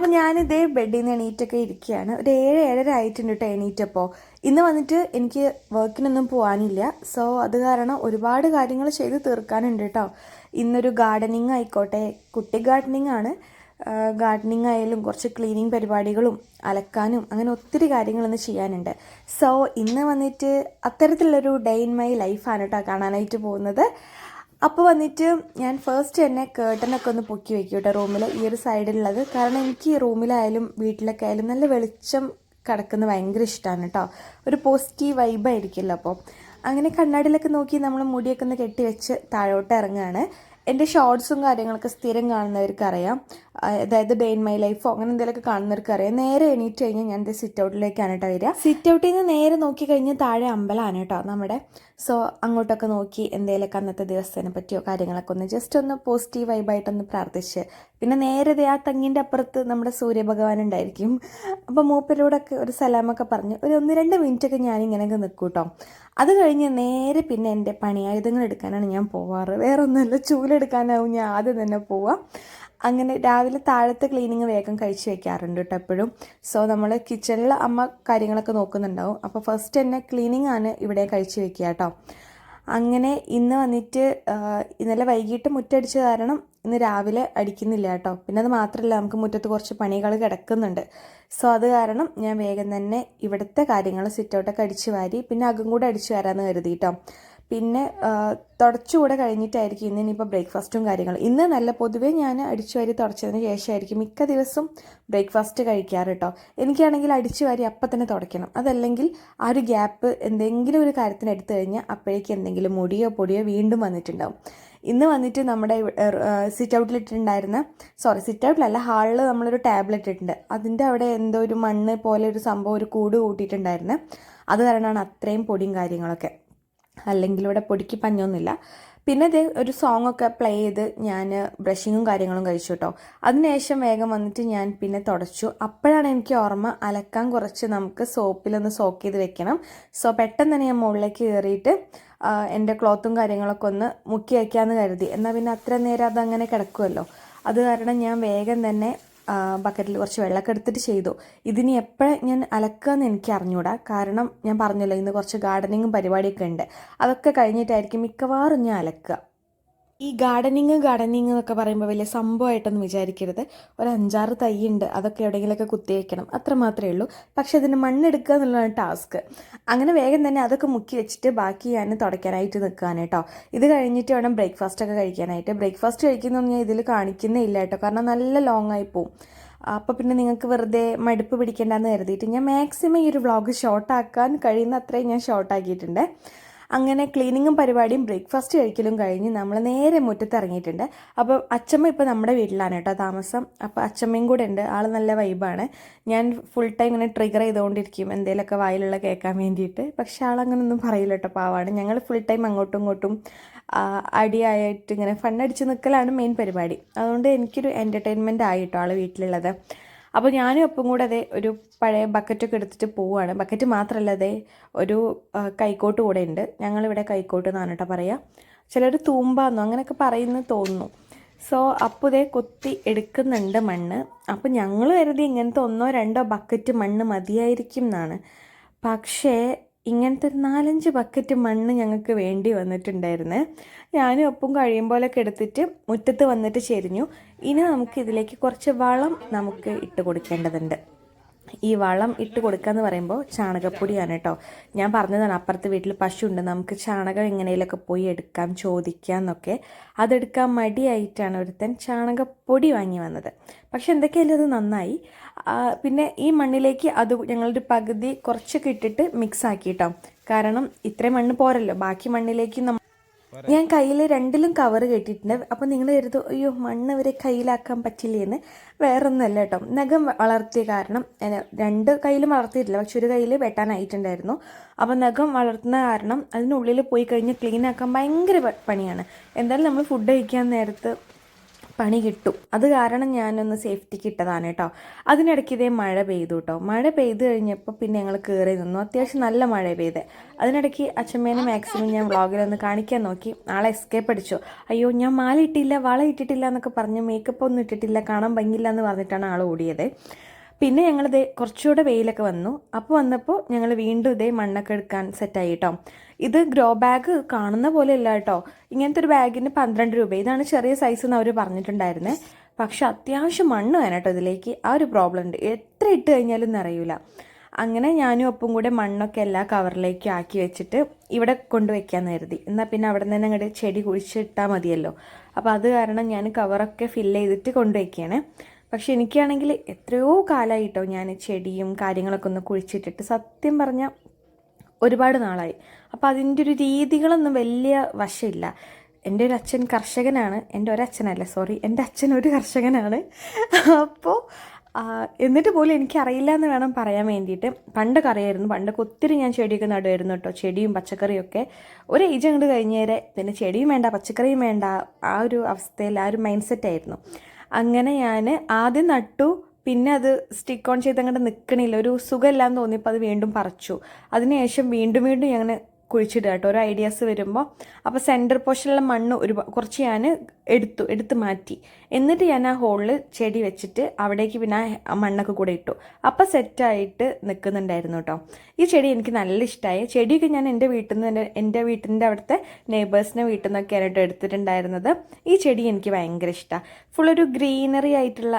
അപ്പോൾ ഞാനിതേ ബെഡിൽ നിന്ന് എണീറ്റൊക്കെ ഇരിക്കുകയാണ്. ഒരു 7-7:30 ആയിട്ടുണ്ട് കേട്ടോ എണീറ്റപ്പോൾ. ഇന്ന് വന്നിട്ട് എനിക്ക് വർക്കിനൊന്നും പോകാനില്ല. സോ അത് കാരണം ഒരുപാട് കാര്യങ്ങൾ ചെയ്ത് തീർക്കാനുണ്ട് കേട്ടോ. ഇന്നൊരു ഗാർഡനിങ് ആയിക്കോട്ടെ, കുട്ടി ഗാർഡനിങ് ആണ്. ഗാർഡനിങ് ആയാലും കുറച്ച് ക്ലീനിങ് പരിപാടികളും അലക്കാനും അങ്ങനെ ഒത്തിരി കാര്യങ്ങൾ ഇന്ന് ചെയ്യാനുണ്ട്. സോ ഇന്ന് വന്നിട്ട് അത്തരത്തിലുള്ളൊരു ഡേ ഇൻ മൈ ലൈഫാണ് കേട്ടോ കാണാനായിട്ട് പോകുന്നത്. അപ്പോൾ വന്നിട്ട് ഞാൻ ഫസ്റ്റ് തന്നെ കേട്ടനൊക്കെ ഒന്ന് പൊക്കി വെക്കും കേട്ടോ റൂമിൽ, ഈ ഒരു സൈഡിലുള്ളത്. കാരണം എനിക്ക് ഈ റൂമിലായാലും വീട്ടിലൊക്കെ ആയാലും നല്ല വെളിച്ചം കിടക്കുന്നത് ഭയങ്കര ഇഷ്ടമാണ് കേട്ടോ. ഒരു പോസിറ്റീവ് വൈബായിരിക്കുമല്ലോ. അപ്പോൾ അങ്ങനെ കണ്ണാടിയിലൊക്കെ നോക്കി നമ്മൾ മുടിയൊക്കെ ഒന്ന് കെട്ടി വെച്ച് താഴോട്ട് ഇറങ്ങുകയാണ്. എൻ്റെ ഷോർട്സും കാര്യങ്ങളൊക്കെ സ്ഥിരം കാണുന്നവർക്ക് അറിയാം, അതായത് ഡേ ഇൻ മൈ ലൈഫോ അങ്ങനെ എന്തെങ്കിലുമൊക്കെ കാണുന്നവർക്ക് അറിയാം. നേരെ എണീറ്റ് കഴിഞ്ഞാൽ ഞാൻ സിറ്റ് ഔട്ടിലേക്കാണ് കേട്ടോ വരിക. സിറ്റ് ഔട്ടിൽ നിന്ന് നേരെ നോക്കി കഴിഞ്ഞാൽ താഴെ അമ്പലമാണ് കേട്ടോ നമ്മുടെ. സോ അങ്ങോട്ടൊക്കെ നോക്കി എന്തെങ്കിലുമൊക്കെ അന്നത്തെ ദിവസത്തിനെ പറ്റിയോ കാര്യങ്ങളൊക്കെ ഒന്ന് ജസ്റ്റ് ഒന്ന് പോസിറ്റീവ് വൈബായിട്ടൊന്ന് പ്രാർത്ഥിച്ച്, പിന്നെ നേരെ ആ തെങ്ങിൻ്റെ അപ്പുറത്ത് നമ്മുടെ സൂര്യഭഗവാൻ ഉണ്ടായിരിക്കും. അപ്പോൾ മൂപ്പരോടൊക്കെ ഒരു സലാമൊക്കെ പറഞ്ഞ് ഒരു 1-2 മിനിറ്റൊക്കെ ഞാനിങ്ങനെയൊക്കെ നിൽക്കും കേട്ടോ. അത് കഴിഞ്ഞ് നേരെ പിന്നെ എൻ്റെ പണിയായുധങ്ങൾ എടുക്കാനാണ് ഞാൻ പോവാറ്. വേറെ ഒന്നുമല്ല, ചൂലെടുക്കാനാവും ഞാൻ ആദ്യം തന്നെ പോവാം. അങ്ങനെ രാവിലെ താഴത്തെ ക്ലീനിങ് വേഗം കഴിച്ച് വെക്കാറുണ്ട് കേട്ടോ എപ്പോഴും. സോ നമ്മൾ കിച്ചണിൽ അമ്മ കാര്യങ്ങളൊക്കെ നോക്കുന്നുണ്ടാവും. അപ്പോൾ ഫസ്റ്റ് തന്നെ ക്ലീനിങ് ആണ് ഇവിടെ കഴിച്ച് വെക്കുക കേട്ടോ. അങ്ങനെ ഇന്ന് വന്നിട്ട് ഇന്നലെ വൈകിട്ട് മുറ്റടിച്ച കാരണം ഇന്ന് രാവിലെ അടിക്കുന്നില്ല കേട്ടോ. പിന്നെ അത് മാത്രമല്ല, നമുക്ക് മുറ്റത്ത് കുറച്ച് പണികൾ കിടക്കുന്നുണ്ട്. സോ അത് കാരണം ഞാൻ വേഗം തന്നെ ഇവിടുത്തെ കാര്യങ്ങൾ സിറ്റൗട്ടൊക്കെ അടിച്ച് വാരി പിന്നെ അകം കൂടെ അടിച്ച് വരാമെന്ന് കരുതി കേട്ടോ. പിന്നെ തുടച്ചുകൂടെ കഴിഞ്ഞിട്ടായിരിക്കും ഇന്നിപ്പോൾ ബ്രേക്ക്ഫാസ്റ്റും കാര്യങ്ങളും. ഇന്ന് നല്ല പൊതുവേ ഞാൻ അടിച്ചു വാരി തുടച്ചതിന് ശേഷമായിരിക്കും മിക്ക ദിവസം ബ്രേക്ക്ഫാസ്റ്റ് കഴിക്കാറ് കേട്ടോ. എനിക്കാണെങ്കിൽ അടിച്ചു വാരി അപ്പം തന്നെ തുടയ്ക്കണം. അതല്ലെങ്കിൽ ആ ഒരു ഗ്യാപ്പ് എന്തെങ്കിലും ഒരു കാര്യത്തിന് എടുത്തു കഴിഞ്ഞാൽ അപ്പോഴേക്കും എന്തെങ്കിലും മുടിയോ പൊടിയോ വീണ്ടും വന്നിട്ടുണ്ടാവും. ഇന്ന് വന്നിട്ട് നമ്മുടെ സിറ്റ് ഔട്ടിലിട്ടുണ്ടായിരുന്ന സിറ്റ് ഔട്ടിലല്ല, ഹാളിൽ നമ്മളൊരു ടാബ്ലറ്റ് ഇട്ടിട്ടുണ്ട്. അതിൻ്റെ അവിടെ എന്തോ ഒരു മണ്ണ് പോലെ ഒരു സംഭവം, ഒരു കൂട് കൂട്ടിയിട്ടുണ്ടായിരുന്നു. അത് കാരണമാണ് അത്രയും പൊടിയും കാര്യങ്ങളൊക്കെ. അല്ലെങ്കിൽ ഇവിടെ പൊടിക്ക് പഞ്ഞൊന്നുമില്ല. പിന്നെ ഇത് ഒരു സോങ്ങൊക്കെ പ്ലേ ചെയ്ത് ഞാൻ ബ്രഷിങ്ങും കാര്യങ്ങളും കഴിച്ചു കേട്ടോ. അതിനുശേഷം വേഗം വന്നിട്ട് ഞാൻ പിന്നെ തുടച്ചു. അപ്പോഴാണ് എനിക്ക് ഓർമ്മ അലക്കാൻ കുറച്ച് നമുക്ക് സോപ്പിലൊന്ന് സോക്ക് ചെയ്ത് വെക്കണം. സോ പെട്ടെന്ന് തന്നെ ഞാൻ മുകളിലേക്ക് കയറിയിട്ട് എൻ്റെ ക്ലോത്തും കാര്യങ്ങളൊക്കെ ഒന്ന് മുക്കി വയ്ക്കാമെന്ന് കരുതി. എന്നാൽ പിന്നെ അത്ര നേരം അതങ്ങനെ കിടക്കുമല്ലോ. അത് കാരണം ഞാൻ വേഗം തന്നെ ബക്കറ്റിൽ കുറച്ച് വെള്ളമൊക്കെ എടുത്തിട്ട് ചെയ്തു. ഇതിനി എപ്പോഴും ഞാൻ അലക്കുകയെന്ന് എനിക്ക് അറിഞ്ഞൂടാ. കാരണം ഞാൻ പറഞ്ഞല്ലോ ഇന്ന് കുറച്ച് ഗാർഡനിങ്ങും പരിപാടിയൊക്കെ ഉണ്ട്. അതൊക്കെ കഴിഞ്ഞിട്ടായിരിക്കും മിക്കവാറും ഞാൻ അലക്കുക. ഈ ഗാർഡനിങ് എന്നൊക്കെ പറയുമ്പോൾ വലിയ സംഭവമായിട്ടൊന്നും വിചാരിക്കരുത്. ഒരു 5-6 തൈയുണ്ട്, അതൊക്കെ എവിടെയെങ്കിലുമൊക്കെ കുത്തി വയ്ക്കണം, അത്ര മാത്രമേ ഉള്ളൂ. പക്ഷെ അതിന് മണ്ണെടുക്കുക എന്നുള്ളതാണ് ടാസ്ക്. അങ്ങനെ വേഗം തന്നെ അതൊക്കെ മുക്കി വെച്ചിട്ട് ബാക്കി ഞാൻ തുടയ്ക്കാനായിട്ട് നിൽക്കുകയാണ് കേട്ടോ. ഇത് കഴിഞ്ഞിട്ട് വേണം ബ്രേക്ക്ഫാസ്റ്റൊക്കെ കഴിക്കാനായിട്ട്. ബ്രേക്ക്ഫാസ്റ്റ് കഴിക്കുന്നൊന്നും ഞാൻ ഇതിൽ കാണിക്കുന്നേ ഇല്ല കേട്ടോ, കാരണം നല്ല ലോങ് ആയി പോവും. അപ്പോൾ പിന്നെ നിങ്ങൾക്ക് വെറുതെ മടുപ്പ് പിടിക്കേണ്ടെന്ന് കരുതിയിട്ട് ഞാൻ മാക്സിമം ഈ ഒരു വ്ളോഗ് ഷോർട്ടാക്കാൻ കഴിയുന്ന അത്രയും ഞാൻ ഷോർട്ടാക്കിയിട്ടുണ്ട്. അങ്ങനെ ക്ലീനിങ്ങും പരിപാടിയും ബ്രേക്ക്ഫാസ്റ്റ് കഴിക്കലും കഴിഞ്ഞ് നമ്മൾ നേരെ മുറ്റത്ത് ഇറങ്ങിയിട്ടുണ്ട്. അപ്പോൾ അച്ചമ്മ ഇപ്പോൾ നമ്മുടെ വീട്ടിലാണ് കേട്ടോ താമസം. അപ്പോൾ അച്ചമ്മയും കൂടെ ഉണ്ട്, ആൾ നല്ല വൈബാണ്. ഞാൻ ഫുൾ ടൈം ഇങ്ങനെ ട്രിഗർ ചെയ്തുകൊണ്ടിരിക്കും എന്തെങ്കിലുമൊക്കെ വായിലുള്ള കേൾക്കാൻ വേണ്ടിയിട്ട്. പക്ഷേ ആളങ്ങനൊന്നും പറയില്ല കേട്ടോ, പാവാണ്. ഞങ്ങൾ ഫുൾ ടൈം അങ്ങോട്ടും ഇങ്ങോട്ടും അടിയായിട്ട് ഇങ്ങനെ ഫണ്ണടിച്ച് നിൽക്കലാണ് മെയിൻ പരിപാടി. അതുകൊണ്ട് എനിക്കൊരു എൻ്റർടൈൻമെൻറ്റ് ആയിട്ടോ ആൾ വീട്ടിലുള്ളത്. അപ്പോൾ ഞാനും ഒപ്പം കൂടെ അതേ ഒരു പഴയ ബക്കറ്റൊക്കെ എടുത്തിട്ട് പോവുകയാണ്. ബക്കറ്റ് മാത്രമല്ല, അതേ ഒരു കൈക്കോട്ട് കൂടെ ഉണ്ട്. ഞങ്ങളിവിടെ കൈക്കോട്ട് എന്നാണ് കേട്ടോ പറയുക. ചിലർ തൂമ്പാന്നോ അങ്ങനെയൊക്കെ പറയുന്നത് തോന്നുന്നു. സോ അപ്പോൾ ഇതേ കൊത്തി എടുക്കുന്നുണ്ട് മണ്ണ്. അപ്പോൾ ഞങ്ങൾ കരുതി ഇങ്ങനത്തെ 1-2 ബക്കറ്റ് മണ്ണ് മതിയായിരിക്കും എന്നാണ്. പക്ഷേ ഇങ്ങനത്തെ 4-5 ബക്കറ്റ് മണ്ണ് ഞങ്ങൾക്ക് വേണ്ടി വന്നിട്ടുണ്ടായിരുന്നു. ഞാനും ഒപ്പം കഴിയുമ്പോഴൊക്കെ എടുത്തിട്ട് മുറ്റത്ത് വന്നിട്ട് ചെരിഞ്ഞു. ഇനി നമുക്ക് ഇതിലേക്ക് കുറച്ച് വളം നമുക്ക് ഇട്ട് കൊടുക്കേണ്ടതുണ്ട്. ഈ വളം ഇട്ട് കൊടുക്കുക എന്ന് പറയുമ്പോൾ ചാണകപ്പൊടിയാണ് കേട്ടോ. ഞാൻ പറഞ്ഞതാണ്, അപ്പുറത്തെ വീട്ടിൽ പശു ഉണ്ട്, നമുക്ക് ചാണകം എങ്ങനെയൊക്കെ പോയി എടുക്കാം ചോദിക്കാം എന്നൊക്കെ. അതെടുക്കാൻ മടിയായിട്ടാണ് ഒരുത്തൻ ചാണകപ്പൊടി വാങ്ങി വന്നത്. പക്ഷെ എന്തൊക്കെയായാലും അത് നന്നായി. പിന്നെ ഈ മണ്ണിലേക്ക് അത് ഞങ്ങളുടെ പകുതി കുറച്ചൊക്കെ ഇട്ടിട്ട് മിക്സ് ആക്കി കേട്ടോ. കാരണം ഇത്രയും മണ്ണ് പോരല്ലോ, ബാക്കി മണ്ണിലേക്ക് ഞാൻ കയ്യിൽ 2ലും കവർ കെട്ടിയിട്ടുണ്ട്. അപ്പോൾ നിങ്ങൾ കരുതും അയ്യോ മണ്ണ് ഇവരെ കയ്യിലാക്കാൻ പറ്റില്ലേന്ന്. വേറൊന്നുമല്ല കേട്ടോ, നഖം വളർത്തിയ കാരണം 2 കയ്യിലും വളർത്തിയിട്ടില്ല, പക്ഷെ ഒരു കയ്യിൽ വെട്ടാനായിട്ടുണ്ടായിരുന്നു. അപ്പോൾ നഖം വളർത്തുന്ന കാരണം അതിനുള്ളിൽ പോയി കഴിഞ്ഞ് ക്ലീൻ ആക്കാൻ ഭയങ്കര പണിയാണ്. എന്തായാലും നമ്മൾ ഫുഡ് കഴിക്കാൻ നേരത്ത് പണി കിട്ടും. അത് കാരണം ഞാനൊന്ന് സേഫ്റ്റിക്ക് ഇട്ടതാണ് കേട്ടോ. അതിനിടയ്ക്ക് ഇതേ മഴ പെയ്തു കേട്ടോ. മഴ പെയ്ത് കഴിഞ്ഞപ്പോൾ പിന്നെ ഞങ്ങൾ കയറി നിന്നു. അത്യാവശ്യം നല്ല മഴ പെയ്തേ. അതിനിടയ്ക്ക് അച്ഛമ്മേനെ മാക്സിമം ഞാൻ വ്ളോഗിലൊന്ന് കാണിക്കാൻ നോക്കി. ആളെ എസ്കേപ്പ് അടിച്ചു. അയ്യോ ഞാൻ മാല ഇട്ടില്ല, വള ഇട്ടിട്ടില്ല എന്നൊക്കെ പറഞ്ഞ് മേക്കപ്പ് ഒന്നും ഇട്ടിട്ടില്ല, കാണാൻ ഭംഗിയില്ല എന്ന് പറഞ്ഞിട്ടാണ് ആൾ ഓടിയത്. പിന്നെ ഞങ്ങളിതേ കുറച്ചുകൂടെ വെയിലൊക്കെ വന്നു. അപ്പോൾ വന്നപ്പോൾ ഞങ്ങൾ വീണ്ടും ഇതേ മണ്ണൊക്കെ എടുക്കാൻ സെറ്റായി കേട്ടോ. ഇത് ഗ്രോ ബാഗ് കാണുന്ന പോലെ അല്ല കേട്ടോ. ഇങ്ങനത്തെ ഒരു ബാഗിന് 12 രൂപ. ഇതാണ് ചെറിയ സൈസ് എന്ന് അവർ പറഞ്ഞിട്ടുണ്ടായിരുന്നേ. പക്ഷെ അത്യാവശ്യം മണ്ണ് വേണം കേട്ടോ ഇതിലേക്ക്. ആ ഒരു പ്രോബ്ലം ഉണ്ട്. എത്ര ഇട്ട് കഴിഞ്ഞാലും നിറയൂല. അങ്ങനെ ഞാനും ഒപ്പം കൂടെ മണ്ണൊക്കെ എല്ലാ കവറിലേക്ക് ആക്കി വെച്ചിട്ട് ഇവിടെ കൊണ്ടുവയ്ക്കാമെന്ന് കരുതി. എന്നാൽ പിന്നെ അവിടെ നിന്ന് തന്നെ അങ്ങോട്ട് ചെടി കുഴിച്ചിട്ടാൽ മതിയല്ലോ. അപ്പോൾ അത് കാരണം ഞാൻ കവറൊക്കെ ഫില്ല് ചെയ്തിട്ട് കൊണ്ടുവയ്ക്കുകയാണ്. പക്ഷെ എനിക്കാണെങ്കിൽ എത്രയോ കാലമായിട്ടോ ഞാൻ ചെടിയും കാര്യങ്ങളൊക്കെ ഒന്ന് കുഴിച്ചിട്ടിട്ട്. സത്യം പറഞ്ഞാൽ ഒരുപാട് നാളായി. അപ്പോൾ അതിൻ്റെ ഒരു രീതികളൊന്നും വലിയ വശമില്ല. എൻ്റെ ഒരു അച്ഛൻ കർഷകനാണ്. എൻ്റെ ഒരച്ഛനല്ല, സോറി, എൻ്റെ അച്ഛൻ ഒരു കർഷകനാണ്. അപ്പോൾ എന്നിട്ട് പോലും എനിക്കറിയില്ല എന്ന് വേണം പറയാൻ വേണ്ടിയിട്ട്. പണ്ടൊക്കെ അറിയായിരുന്നു. പണ്ടൊക്കെ ഒത്തിരി ഞാൻ ചെടിയൊക്കെ നടുമായിരുന്നു കേട്ടോ. ചെടിയും പച്ചക്കറിയൊക്കെ. ഒരു ഏജ് അങ്ങോട്ട് കഴിഞ്ഞേരെ പിന്നെ ചെടിയും വേണ്ട പച്ചക്കറിയും വേണ്ട ആ ഒരു അവസ്ഥയിൽ, ആ ഒരു മൈൻഡ് സെറ്റായിരുന്നു. അങ്ങനെ ഞാൻ ആദ്യം നട്ടു. പിന്നെ അത് സ്റ്റിക്ക് ഓൺ ചെയ്ത് അങ്ങോട്ട് നിൽക്കണില്ല. ഒരു സുഖമില്ലാന്ന് തോന്നിയപ്പോൾ അത് വീണ്ടും പറിച്ചു. അതിനുശേഷം വീണ്ടും ഞാൻ കുഴിച്ചിടുക കേട്ടോ ഓരോ ഐഡിയാസ് വരുമ്പോൾ. അപ്പോൾ സെൻറ്റർ പോർഷനിലുള്ള മണ്ണ് കുറച്ച് ഞാൻ എടുത്ത് മാറ്റി. എന്നിട്ട് ഞാൻ ആ ഹോളിൽ ചെടി വെച്ചിട്ട് അവിടേക്ക് പിന്നെ ആ മണ്ണൊക്കെ കൂടെ ഇട്ടു. അപ്പോൾ സെറ്റായിട്ട് നിൽക്കുന്നുണ്ടായിരുന്നു കേട്ടോ. ഈ ചെടി എനിക്ക് നല്ല ഇഷ്ടമായി. ചെടിയൊക്കെ ഞാൻ എൻ്റെ വീട്ടിൻ്റെ അവിടുത്തെ നെയ്ബേഴ്സിൻ്റെ വീട്ടിൽ നിന്നൊക്കെയാണ് കേട്ടോ എടുത്തിട്ടുണ്ടായിരുന്നത്. ഈ ചെടി എനിക്ക് ഭയങ്കര ഇഷ്ടമാണ്. ഫുള്ളൊരു ഗ്രീനറി ആയിട്ടുള്ള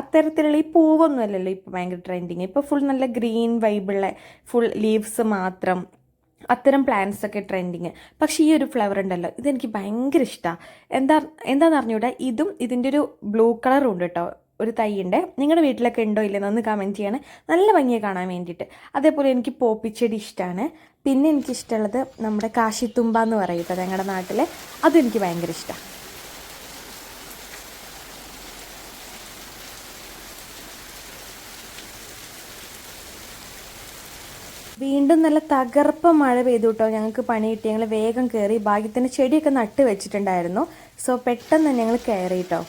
അത്തരത്തിലുള്ള ഈ പൂവൊന്നും അല്ലല്ലോ ഇപ്പോൾ ഭയങ്കര ട്രെൻഡിങ്. ഇപ്പോൾ ഫുൾ നല്ല ഗ്രീൻ വൈബുള്ള ഫുൾ ലീവ്സ് മാത്രം അത്തരം പ്ലാന്റ്സ് ഒക്കെ ട്രെൻഡിങ്. പക്ഷേ ഈ ഒരു ഫ്ലവർ ഉണ്ടല്ലോ, ഇതെനിക്ക് ഭയങ്കര ഇഷ്ടമാണ്. എന്താണെന്ന് അറിഞ്ഞൂടാ. ഇതും ഇതിൻ്റെ ഒരു ബ്ലൂ കളറും ഉണ്ട് കേട്ടോ. ഒരു തൈയുണ്ട്. നിങ്ങളുടെ വീട്ടിലൊക്കെ ഉണ്ടോ ഇല്ലെന്ന് ഒന്ന് കമൻറ്റ് ചെയ്യണേ. നല്ല ഭംഗിയെ കാണാൻ വേണ്ടിയിട്ട്. അതേപോലെ എനിക്ക് പോപ്പിച്ചെടി ഇഷ്ടമാണ്. പിന്നെ എനിക്കിഷ്ടമുള്ളത് നമ്മുടെ കാശിത്തുമ്പ എന്ന് പറയും കേട്ടോ ഞങ്ങളുടെ നാട്ടിൽ. അതെനിക്ക് ഭയങ്കര ഇഷ്ടമാണ്. വീണ്ടും നല്ല തകർപ്പ മഴ പെയ്തു കേട്ടോ. ഞങ്ങൾക്ക് പണി കിട്ടി. ഞങ്ങൾ വേഗം കയറി. ഭാഗ്യത്തിന് ചെടിയൊക്കെ നട്ട് വെച്ചിട്ടുണ്ടായിരുന്നു. സോ പെട്ടെന്ന് തന്നെ ഞങ്ങൾ കയറി കേട്ടോ.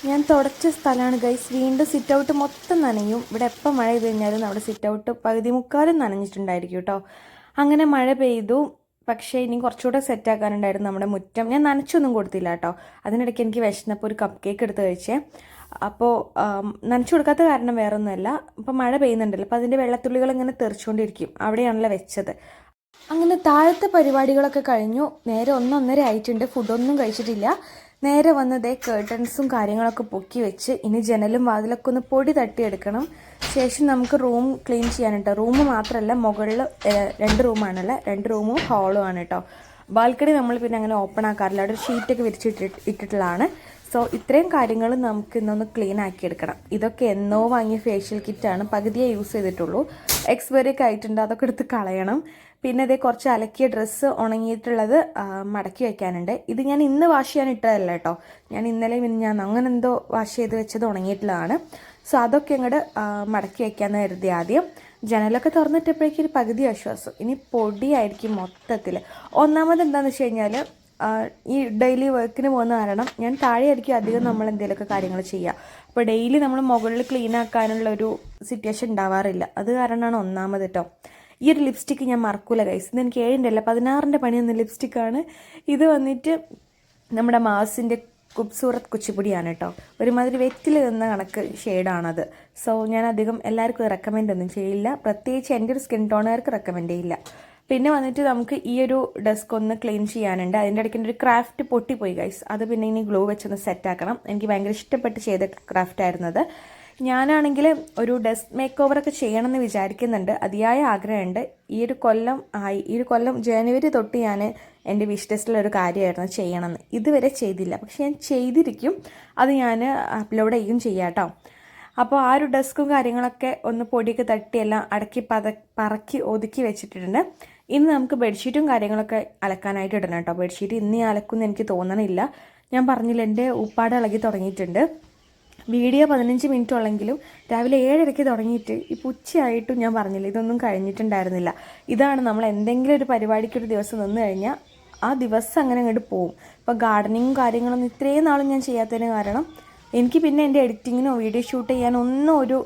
ഞാൻ തുടച്ച സ്ഥലമാണ് ഗൈസ്. വീണ്ടും സിറ്റ് ഔട്ട് മൊത്തം നനയും. ഇവിടെ എപ്പോൾ മഴ പെയ്ത് കഴിഞ്ഞാലും നമ്മുടെ സിറ്റ് ഔട്ട് പകുതി മുക്കാലും നനഞ്ഞിട്ടുണ്ടായിരിക്കും കേട്ടോ. അങ്ങനെ മഴ പെയ്തു. പക്ഷേ ഇനി കുറച്ചുകൂടെ സെറ്റാക്കാനുണ്ടായിരുന്നു നമ്മുടെ മുറ്റം. ഞാൻ നനച്ചൊന്നും കൊടുത്തില്ല കേട്ടോ. അതിനിടയ്ക്ക് എനിക്ക് വിശന്നപ്പോൾ ഒരു കപ്പ് കേക്ക് എടുത്ത് കഴിച്ചേ. അപ്പോൾ നനച്ചു കൊടുക്കാത്ത കാരണം വേറെ ഒന്നുമല്ല. അപ്പോൾ മഴ പെയ്യുന്നുണ്ടല്ലോ, അപ്പോൾ അതിൻ്റെ വെള്ളത്തുള്ളികൾ ഇങ്ങനെ തെറിച്ചുകൊണ്ടിരിക്കും. അവിടെയാണല്ലോ വെച്ചത്. അങ്ങനെ താഴത്തെ പരിപാടികളൊക്കെ കഴിഞ്ഞു. നേരെ 1-1:30 ആയിട്ടുണ്ട്. ഫുഡൊന്നും കഴിച്ചിട്ടില്ല. നേരെ വന്നതേ കേർട്ടൻസും കാര്യങ്ങളൊക്കെ പൊക്കി വെച്ച് ഇനി ജനലും വാതിലൊക്കെ ഒന്ന് പൊടി തട്ടിയെടുക്കണം. ശേഷം നമുക്ക് റൂം ക്ലീൻ ചെയ്യാനുണ്ടോ. റൂം മാത്രമല്ല, മുകളിൽ 2 റൂമാണല്ലോ. 2 റൂമും ഹാളും ആണ് കേട്ടോ. ബാൽക്കണി നമ്മൾ പിന്നെ അങ്ങനെ ഓപ്പൺ ആക്കാറില്ല. അവിടെ ഒരു ഷീറ്റൊക്കെ ഇട്ടിട്ടുള്ളതാണ്. സോ ഇത്രയും കാര്യങ്ങൾ നമുക്ക് ഇന്നൊന്ന് ക്ലീൻ ആക്കിയെടുക്കണം. ഇതൊക്കെ എന്നോ വാങ്ങിയ ഫേഷ്യൽ കിറ്റാണ്. പകുതിയേ യൂസ് ചെയ്തിട്ടുള്ളൂ. എക്സ്പയറി ഒക്കെ ആയിട്ടുണ്ട്. അതൊക്കെ എടുത്ത് കളയണം. പിന്നെ ഇതേ കുറച്ച് അലക്കിയ ഡ്രസ്സ് ഉണങ്ങിയിട്ടുള്ളത് മടക്കി വയ്ക്കാനുണ്ട്. ഇത് ഞാൻ ഇന്ന് വാഷ് ചെയ്യാൻ ഇട്ടതല്ല കേട്ടോ. ഞാൻ ഇന്നലെ ഞാൻ അങ്ങനെ എന്തോ വാഷ് ചെയ്ത് വെച്ചത് ഉണങ്ങിയിട്ടുള്ളതാണ്. സോ അതൊക്കെ അങ്ങോട്ട് മടക്കി വയ്ക്കാമെന്ന് കരുതി. ആദ്യം ജനലൊക്കെ തുറന്നിട്ടപ്പോഴേക്കും ഒരു പകുതി ആശ്വാസം. ഇനി പൊടിയായിരിക്കും മൊത്തത്തിൽ. ഒന്നാമത് എന്താണെന്ന് വെച്ച് കഴിഞ്ഞാൽ ഈ ഡെയിലി വർക്കിന് പോകുന്ന കാരണം ഞാൻ താഴെയായിരിക്കും അധികം നമ്മൾ എന്തെങ്കിലുമൊക്കെ കാര്യങ്ങൾ ചെയ്യുക. അപ്പോൾ ഡെയിലി നമ്മൾ മുകളിൽ ക്ലീൻ ആക്കാനുള്ള ഒരു സിറ്റുവേഷൻ ഉണ്ടാവാറില്ല. അത് കാരണമാണ് ഒന്നാമത് കേട്ടോ. ഈ ഒരു ലിപ്സ്റ്റിക്ക് ഞാൻ മറക്കൂല ഗൈസ്. ഇത് എനിക്ക് 7 അല്ല 16 പണിയൊന്ന ലിപ്സ്റ്റിക്കാണ്. ഇത് വന്നിട്ട് നമ്മുടെ മാസിൻ്റെ ഖൂബ്സൂറത്ത് കുച്ചിപ്പൊടിയാണ് കേട്ടോ. ഒരുമാതിരി വെറ്റിൽ നിന്ന കണക്ക് ഷെയ്ഡാണത്. സോ ഞാൻ അധികം എല്ലാവർക്കും റെക്കമെൻഡ് ഒന്നും ചെയ്യില്ല. പ്രത്യേകിച്ച് എൻ്റെ ഒരു സ്കിൻ ടോണുകാർക്ക് റെക്കമെൻഡ് ചെയ്യില്ല. പിന്നെ വന്നിട്ട് നമുക്ക് ഈ ഒരു ഡെസ്ക് ഒന്ന് ക്ലീൻ ചെയ്യാനുണ്ട്. അതിൻ്റെ ഇടയ്ക്ക് ഒരു ക്രാഫ്റ്റ് പൊട്ടിപ്പോയി ഗൈസ്. അത് പിന്നെ ഇനി ഗ്ലൂ വെച്ചൊന്ന് സെറ്റാക്കണം. എനിക്ക് ഭയങ്കര ഇഷ്ടപ്പെട്ട് ചെയ്ത ക്രാഫ്റ്റ് ആയിരുന്നത്. ഞാനാണെങ്കിൽ ഒരു ഡെസ്ക് മേക്ക് ഓവറൊക്കെ ചെയ്യണമെന്ന് വിചാരിക്കുന്നുണ്ട്. അതിയായ ആഗ്രഹമുണ്ട്. ഈ ഒരു കൊല്ലം ജനുവരി തൊട്ട് ഞാൻ എൻ്റെ വിഷ് ലിസ്റ്റിലൊരു കാര്യമായിരുന്നു ചെയ്യണമെന്ന്. ഇതുവരെ ചെയ്തില്ല. പക്ഷെ ഞാൻ ചെയ്തിരിക്കും. അത് ഞാൻ അപ്ലോഡ് ചെയ്യാം കേട്ടോ. അപ്പോൾ ആ ഒരു ഡെസ്കും കാര്യങ്ങളൊക്കെ ഒന്ന് പൊടിയൊക്കെ തട്ടിയെല്ലാം അടക്കി പറക്കി ഒതുക്കി വെച്ചിട്ടുണ്ട്. ഇന്ന് നമുക്ക് ബെഡ്ഷീറ്റും കാര്യങ്ങളൊക്കെ അലക്കാനായിട്ട് ഇടണം കേട്ടോ. ബെഡ്ഷീറ്റ് ഇന്ന് അലക്കുമെന്ന് എനിക്ക് തോന്നണില്ല. ഞാൻ പറഞ്ഞില്ല, എൻ്റെ ഉപ്പാട് ഇളകി തുടങ്ങിയിട്ടുണ്ട്. വീഡിയോ 15 മിനിറ്റ് ഉള്ളെങ്കിലും രാവിലെ 7:30 തുടങ്ങിയിട്ട് ഇപ്പോൾ ഉച്ചയായിട്ടും ഞാൻ പറഞ്ഞില്ല ഇതൊന്നും കഴിഞ്ഞിട്ടുണ്ടായിരുന്നില്ല. ഇതാണ് നമ്മൾ എന്തെങ്കിലും ഒരു പരിപാടിക്കൊരു ദിവസം നിന്ന് കഴിഞ്ഞാൽ ആ ദിവസം അങ്ങനെ അങ്ങോട്ട് പോവും. ഇപ്പോൾ ഗാർഡനിങ്ങും കാര്യങ്ങളൊന്നും ഇത്രയും നാളും ഞാൻ ചെയ്യാത്തതിന് കാരണം എനിക്ക് പിന്നെ എൻ്റെ എഡിറ്റിങ്ങിനോ വീഡിയോ ഷൂട്ട് ചെയ്യാനോ ഒന്നും ഒരു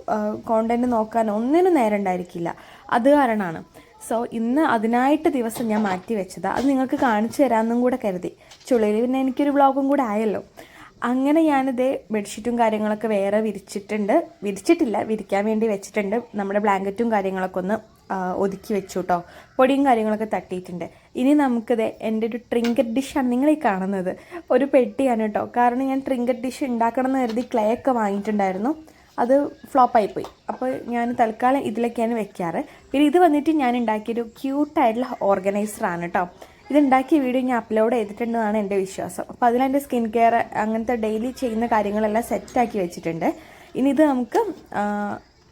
കോണ്ടൻറ്റ് നോക്കാനോ ഒന്നിനും നേരം ഉണ്ടായിരിക്കില്ല. അത് കാരണമാണ്. സോ ഇന്ന് അതിനായിട്ട് ദിവസം ഞാൻ മാറ്റി വെച്ചതാണ്. അത് നിങ്ങൾക്ക് കാണിച്ചു തരാമെന്നും കൂടെ കരുതി. ചുള്ളിയിൽ പിന്നെ എനിക്കൊരു വ്ളോഗും കൂടെ ആയല്ലോ. അങ്ങനെ ഞാനിത് ബെഡ്ഷീറ്റും കാര്യങ്ങളൊക്കെ വേറെ വിരിച്ചിട്ടില്ല, വിരിക്കാൻ വേണ്ടി വെച്ചിട്ടുണ്ട്. നമ്മുടെ ബ്ലാങ്കറ്റും കാര്യങ്ങളൊക്കെ ഒന്ന് ഒതുക്കി വെച്ചു കേട്ടോ. പൊടിയും കാര്യങ്ങളൊക്കെ തട്ടിയിട്ടുണ്ട്. ഇനി നമുക്കിത് എൻ്റെ ഒരു ട്രിങ്കറ്റ് ഡിഷാണ് നിങ്ങളീ കാണുന്നത്. ഒരു പെട്ടിയാണ് കേട്ടോ. കാരണം ഞാൻ ട്രിങ്കറ്റ് ഡിഷ് ഉണ്ടാക്കണം എന്ന് കരുതി ക്ലേ ഒക്കെ വാങ്ങിയിട്ടുണ്ടായിരുന്നു. അത് ഫ്ലോപ്പായിപ്പോയി. അപ്പോൾ ഞാൻ തൽക്കാലം ഇതിലൊക്കെയാണ് വെക്കാറ്. പിന്നെ ഇത് വന്നിട്ട് ഞാൻ ഉണ്ടാക്കിയൊരു ക്യൂട്ടായിട്ടുള്ള ഓർഗനൈസറാണ് കേട്ടോ. ഇതുണ്ടാക്കിയ വീഡിയോ ഞാൻ അപ്ലോഡ് ചെയ്തിട്ടുണ്ടെന്നാണ് എൻ്റെ വിശ്വാസം. അപ്പോൾ അതിലെൻ്റെ സ്കിൻ കെയർ അങ്ങനത്തെ ഡെയിലി ചെയ്യുന്ന കാര്യങ്ങളെല്ലാം സെറ്റാക്കി വെച്ചിട്ടുണ്ട്. ഇനി ഇത് നമുക്ക്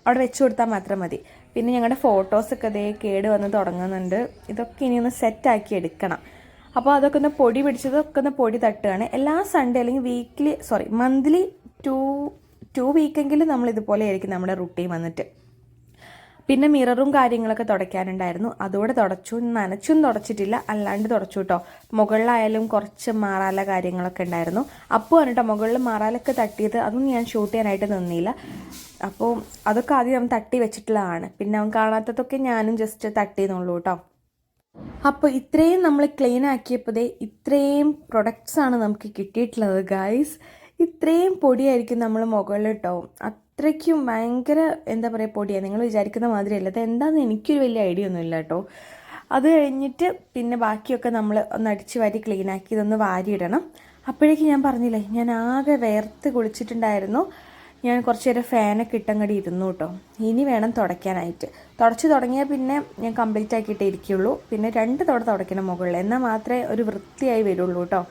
അവിടെ വെച്ച് കൊടുത്താൽ മാത്രം മതി. പിന്നെ ഞങ്ങളുടെ ഫോട്ടോസൊക്കെ അതേ കേട് വന്ന് തുടങ്ങുന്നുണ്ട്. ഇതൊക്കെ ഇനി ഒന്ന് സെറ്റാക്കി എടുക്കണം. അപ്പോൾ അതൊക്കെ ഒന്ന് പൊടി പിടിച്ചതൊക്കെ ഒന്ന് പൊടി തട്ടുകയാണ്. എല്ലാ സൺഡേ അല്ലെങ്കിൽ മന്ത്ലി 2 വീക്കെങ്കിലും നമ്മൾ ഇതുപോലെ ആയിരിക്കും നമ്മുടെ റുട്ടീൻ വന്നിട്ട്. പിന്നെ മിററും കാര്യങ്ങളൊക്കെ തുടയ്ക്കാനുണ്ടായിരുന്നു. അതുകൂടെ തുടച്ചു. നനച്ചും തുടച്ചിട്ടില്ല, അല്ലാണ്ട് തുടച്ചു കേട്ടോ. മുകളിലായാലും കുറച്ച് മാറാല കാര്യങ്ങളൊക്കെ ഉണ്ടായിരുന്നു. അപ്പോൾ കേട്ടോ മുകളിൽ മാറാലൊക്കെ തട്ടിയത്. അതൊന്നും ഞാൻ ഷൂട്ട് ചെയ്യാനായിട്ട് നിന്നില്ല. അപ്പോൾ അതൊക്കെ ആദ്യം അവൻ തട്ടി വെച്ചിട്ടുള്ളതാണ്. പിന്നെ അവൻ കാണാത്തതൊക്കെ ഞാനും ജസ്റ്റ് തട്ടിയെന്നുള്ളൂ കേട്ടോ. അപ്പോൾ ഇത്രയും നമ്മൾ ക്ലീൻ ആക്കിയപ്പോൾ ഇത്രയും പ്രൊഡക്ട്സാണ് നമുക്ക് കിട്ടിയിട്ടുള്ളത് ഗൈസ്. ഇത്രയും പൊടിയായിരിക്കും നമ്മൾ മുകളിൽ കേട്ടോ. അത്രയ്ക്കും ഭയങ്കര എന്താ പറയുക പൊടിയാണ്. നിങ്ങൾ വിചാരിക്കുന്ന മാതിരിയല്ല. അത് എന്താണെന്ന് എനിക്കൊരു വലിയ ഐഡിയ ഒന്നുമില്ല കേട്ടോ. അത് കഴിഞ്ഞിട്ട് പിന്നെ ബാക്കിയൊക്കെ നമ്മൾ ഒന്ന് അടിച്ച് വാരി ക്ലീനാക്കി ഇതൊന്ന് വാരിയിടണം. അപ്പോഴേക്കും ഞാൻ പറഞ്ഞില്ലേ, ഞാൻ ആകെ വേർത്ത് കുളിച്ചിട്ടുണ്ടായിരുന്നു. ഞാൻ കുറച്ച് നേരം ഫാനൊക്കെ ഇട്ടങ്ങടി ഇരുന്നു കേട്ടോ. ഇനി വേണം തുടയ്ക്കാനായിട്ട്. തുടച്ച് തുടങ്ങിയാൽ പിന്നെ ഞാൻ കംപ്ലീറ്റ് ആക്കിയിട്ടേ ഇരിക്കുകയുള്ളൂ. പിന്നെ 2 തവണ തുടയ്ക്കണം മുകളിൽ, എന്നാൽ മാത്രമേ ഒരു വൃത്തിയായി വരുള്ളൂ കേട്ടോ.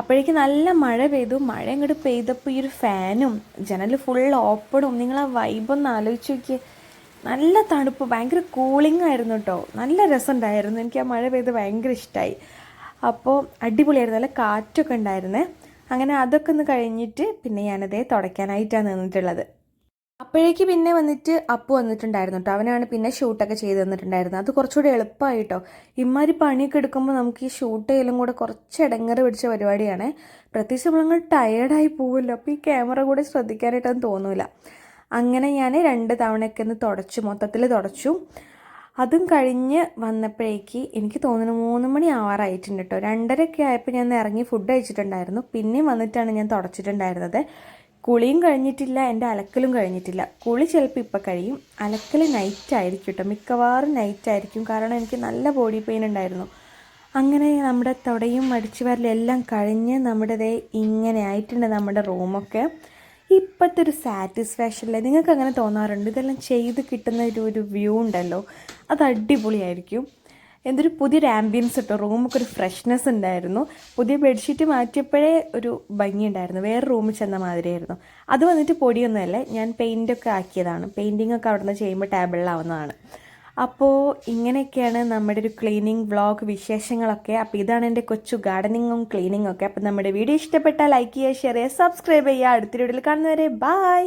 അപ്പോഴേക്ക് നല്ല മഴ പെയ്തു. മഴ ഇങ്ങോട്ട് പെയ്തപ്പോൾ ഈ ഒരു ഫാനും ജനൽ ഫുൾ ഓപ്പണും നിങ്ങൾ ആ വൈബൊന്ന് ആലോചിച്ച് നോക്കിയേ. നല്ല തണുപ്പ്, ഭയങ്കര കൂളിംഗ് ആയിരുന്നു കേട്ടോ. നല്ല രസമുണ്ടായിരുന്നു. എനിക്ക് ആ മഴ പെയ്ത് ഭയങ്കര ഇഷ്ടമായി. അപ്പോൾ അടിപൊളിയായിരുന്നു. നല്ല കാറ്റൊക്കെ ഉണ്ടായിരുന്നേ. അങ്ങനെ അതൊക്കെ ഒന്ന് കഴിഞ്ഞിട്ട് പിന്നെ ഞാനതേ തുടയ്ക്കാനായിട്ടാണ് നിന്നിട്ടുള്ളത്. അപ്പോഴേക്ക് പിന്നെ വന്നിട്ട് അപ്പു വന്നിട്ടുണ്ടായിരുന്നു കേട്ടോ. അവനാണ് പിന്നെ ഷൂട്ടൊക്കെ ചെയ്ത് തന്നിട്ടുണ്ടായിരുന്നത്. അത് കുറച്ചുകൂടി എളുപ്പമായിട്ടോ. ഇമ്മാതിരി പണിയൊക്കെ എടുക്കുമ്പോൾ നമുക്ക് ഈ ഷൂട്ട് ചെയ്യലും കൂടെ കുറച്ച് ഇടങ്ങറ് പിടിച്ച പരിപാടിയാണ്. പ്രത്യേകിച്ച് നമ്മളങ്ങൾ ടയേർഡായി പോകുമല്ലോ. അപ്പോൾ ഈ ക്യാമറ കൂടെ ശ്രദ്ധിക്കാനായിട്ടൊന്നും തോന്നില്ല. അങ്ങനെ ഞാൻ 2 തവണയൊക്കെ ഒന്ന് മൊത്തത്തിൽ തുടച്ചു. അതും കഴിഞ്ഞ് വന്നപ്പോഴേക്ക് എനിക്ക് തോന്നുന്നു 3 മണി ആവാറായിട്ടുണ്ട് കേട്ടോ. 2:30 ആയപ്പോൾ ഞാൻ ഇറങ്ങി ഫുഡ് കഴിച്ചിട്ടുണ്ടായിരുന്നു. പിന്നെയും വന്നിട്ടാണ് ഞാൻ തുടച്ചിട്ടുണ്ടായിരുന്നത്. കുളിയും കഴിഞ്ഞിട്ടില്ല, എൻ്റെ അലക്കലും കഴിഞ്ഞിട്ടില്ല. കുളി ചിലപ്പോൾ ഇപ്പം കഴിയും, അലക്കൽ നൈറ്റ് ആയിരിക്കും കേട്ടോ. മിക്കവാറും നൈറ്റ് ആയിരിക്കും. കാരണം എനിക്ക് നല്ല ബോഡി പെയിൻ ഉണ്ടായിരുന്നു. അങ്ങനെ നമ്മുടെ തുടയും അടിച്ചു വരലും എല്ലാം കഴിഞ്ഞ് നമ്മുടെ ഇങ്ങനെ ആയിട്ടുണ്ട് നമ്മുടെ റൂമൊക്കെ. ഇപ്പോഴത്തെ ഒരു സാറ്റിസ്ഫാക്ഷനില്ലേ, നിങ്ങൾക്ക് അങ്ങനെ തോന്നാറുണ്ട്? ഇതെല്ലാം ചെയ്ത് കിട്ടുന്ന ഒരു വ്യൂ ഉണ്ടല്ലോ, അത് അടിപൊളിയായിരിക്കും. എന്തൊരു പുതിയൊരു ആംബിയൻസ് കേട്ടോ. റൂമൊക്കെ ഒരു ഫ്രഷ്നെസ് ഉണ്ടായിരുന്നു. പുതിയ ബെഡ്ഷീറ്റ് മാറ്റിയപ്പോഴേ ഒരു ഭംഗി ഉണ്ടായിരുന്നു. വേറെ റൂമിൽ ചെന്ന മാതിരിയായിരുന്നു. അത് വന്നിട്ട് പൊടിയൊന്നുമല്ല, ഞാൻ പെയിൻ്റൊക്കെ ആക്കിയതാണ്. പെയിൻറ്റിങ്ങൊക്കെ അവിടെ നിന്ന് ചെയ്യുമ്പോൾ ടേബിളിലാവുന്നതാണ്. അപ്പോൾ ഇങ്ങനെയൊക്കെയാണ് നമ്മുടെ ഒരു ക്ലീനിങ് വ്ളോഗ് വിശേഷങ്ങളൊക്കെ. അപ്പോൾ ഇതാണ് എൻ്റെ കൊച്ചു ഗാർഡനിങ്ങും ക്ലീനിങ്ങും ഒക്കെ. അപ്പോൾ നമ്മുടെ വീഡിയോ ഇഷ്ടപ്പെട്ടാൽ ലൈക്ക് ചെയ്യുക, ഷെയർ ചെയ്യുക, സബ്സ്ക്രൈബ് ചെയ്യുക. അടുത്ത വീഡിയോയിൽ കാണുന്നവരെ ബൈ.